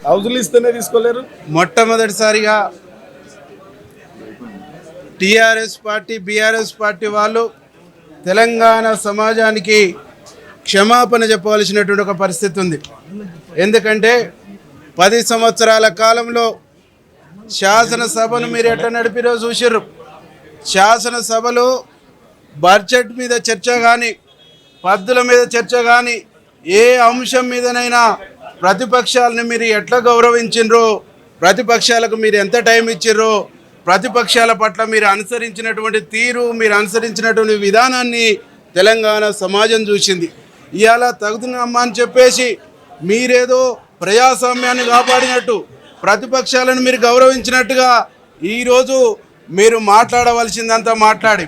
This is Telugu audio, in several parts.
హౌజులు ఇస్తేనే తీసుకోలేరు. మొట్టమొదటిసారిగా టీఆర్ఎస్ పార్టీ బీఆర్ఎస్ పార్టీ వాళ్ళు తెలంగాణ సమాజానికి క్షమాపణ చెప్పవలసినటువంటి ఒక పరిస్థితి ఉంది. ఎందుకంటే 10 సంవత్సరాల కాలంలో శాసనసభను మీరు ఎట్లా నడిపిరో చూసిర్రు. శాసనసభలో బడ్జెట్ మీద చర్చ కానీ, పద్దుల మీద చర్చ కానీ, ఏ అంశం మీదనైనా ప్రతిపక్షాలను మీరు ఎట్లా గౌరవించినరో, ప్రతిపక్షాలకు మీరు ఎంత టైం ఇచ్చిర్రో, ప్రతిపక్షాల పట్ల మీరు అనుసరించినటువంటి తీరు, మీరు అనుసరించినటువంటి విధానాన్ని తెలంగాణ సమాజం చూసింది. ఇవాళ తగుదమ్మా అని చెప్పేసి మీరేదో ప్రజాస్వామ్యాన్ని కాపాడినట్టు, ప్రతిపక్షాలను మీరు గౌరవించినట్టుగా ఈరోజు మీరు మాట్లాడవలసిందంతా మాట్లాడి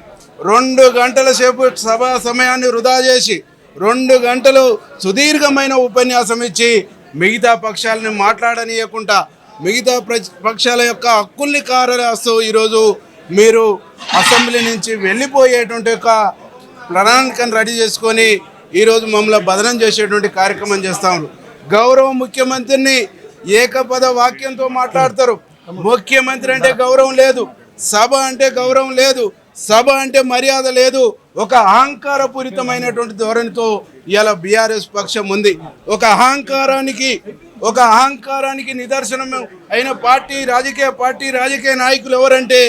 2 గంటల సేపు సభా సమయాన్ని వృధా చేసి 2 గంటలు సుదీర్ఘమైన ఉపన్యాసం ఇచ్చి మిగతా పక్షాలను మాట్లాడనీయకుండా మిగతా పక్షాల యొక్క హక్కుల్ని కారరాస్తూ ఈరోజు మీరు అసెంబ్లీ నుంచి వెళ్ళిపోయేటువంటి ఒక ప్రణాళికను రెడీ చేసుకొని ఈరోజు మమ్మల్ని బదనం చేసేటువంటి కార్యక్రమం చేస్తాము. గౌరవ ముఖ్యమంత్రిని ఏకపద వాక్యంతో మాట్లాడతారు. ముఖ్యమంత్రి అంటే గౌరవం లేదు, సభ అంటే గౌరవం లేదు, సభ అంటే మర్యాద లేదు. ఒక అహంకారపూరితమైనటువంటి ధోరణితో ఇవాళ బీఆర్ఎస్ పక్షం ఉంది. ఒక అహంకారానికి నిదర్శనం అయిన రాజకీయ నాయకులు ఎవరంటే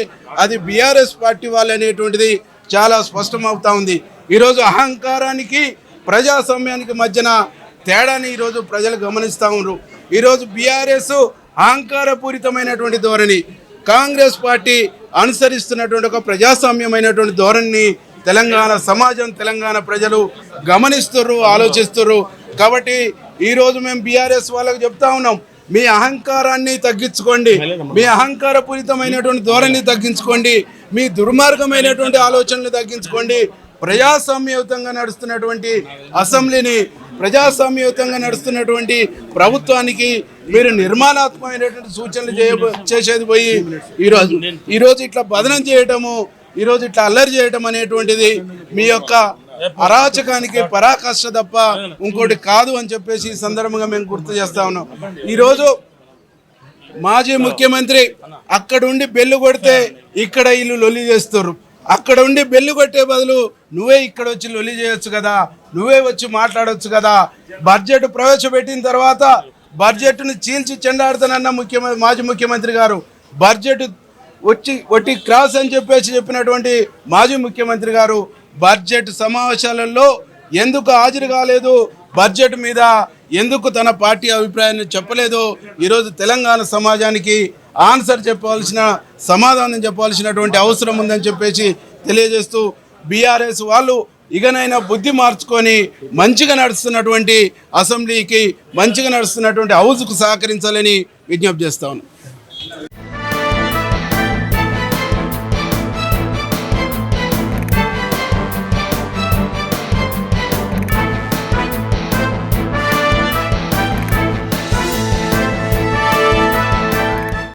అది బీఆర్ఎస్ పార్టీ వాళ్ళు అనేటువంటిది చాలా స్పష్టమవుతా ఉంది. ఈరోజు అహంకారానికి ప్రజాస్వామ్యానికి మధ్యన తేడాని ఈరోజు ప్రజలు గమనిస్తూ ఉన్నారు. ఈరోజు బీఆర్ఎస్ అహంకారపూరితమైనటువంటి ధోరణి, కాంగ్రెస్ పార్టీ అనుసరిస్తున్నటువంటి ఒక ప్రజాస్వామ్యమైనటువంటి ధోరణిని తెలంగాణ సమాజం, తెలంగాణ ప్రజలు గమనిస్తున్నారు, ఆలోచిస్తున్నారు. కాబట్టి ఈరోజు మేము బీఆర్ఎస్ వాళ్ళకు చెప్తా ఉన్నాం, మీ అహంకారాన్ని తగ్గించుకోండి, మీ అహంకారపూరితమైనటువంటి ధోరణిని తగ్గించుకోండి, మీ దుర్మార్గమైనటువంటి ఆలోచనలు తగ్గించుకోండి. ప్రజాస్వామ్యయుతంగా నడుస్తున్నటువంటి అసెంబ్లీని, ప్రజాస్వామ్యయుతంగా నడుస్తున్నటువంటి ప్రభుత్వానికి మీరు నిర్మాణాత్మకమైనటువంటి సూచనలు చేసేది పోయి ఈరోజు ఇట్లా బదనం చేయటము, ఈరోజు ఇట్లా అల్లరి చేయటం అనేటువంటిది మీ యొక్క అరాచకానికి పరాకాష్ట తప్ప ఇంకోటి కాదు అని చెప్పేసి ఈ సందర్భంగా మేము గుర్తు చేస్తా ఉన్నాం. ఈరోజు మాజీ ముఖ్యమంత్రి అక్కడుండి బెల్లు కొడితే ఇక్కడ వీళ్ళు లొల్లి చేస్తారు, అక్కడ ఉండి బెల్లు కొట్టే బదులు నువ్వే ఇక్కడ వచ్చి లొల్లి చేయొచ్చు కదా, నువ్వే వచ్చి మాట్లాడవచ్చు కదా. బడ్జెట్ ప్రవేశపెట్టిన తర్వాత బడ్జెట్ను చీల్చి చెండాడుతానన్న మాజీ ముఖ్యమంత్రి గారు బడ్జెట్ ఒట్టి క్రాస్ అని చెప్పినటువంటి మాజీ ముఖ్యమంత్రి గారు బడ్జెట్ సమావేశాలలో ఎందుకు హాజరు కాలేదు, బడ్జెట్ మీద ఎందుకు తన పార్టీ అభిప్రాయాన్ని చెప్పలేదో ఈరోజు తెలంగాణ సమాజానికి ఆన్సర్ సమాధానం చెప్పాల్సినటువంటి అవసరం ఉందని చెప్పేసి తెలియజేస్తూ బీఆర్ఎస్ వాళ్ళు ఇకనైనా బుద్ధి మార్చుకొని మంచిగా నడుస్తున్నటువంటి అసెంబ్లీకి, మంచిగా నడుస్తున్నటువంటి హౌస్కు సహకరించాలని విజ్ఞప్తి చేస్తా ఉన్నాం.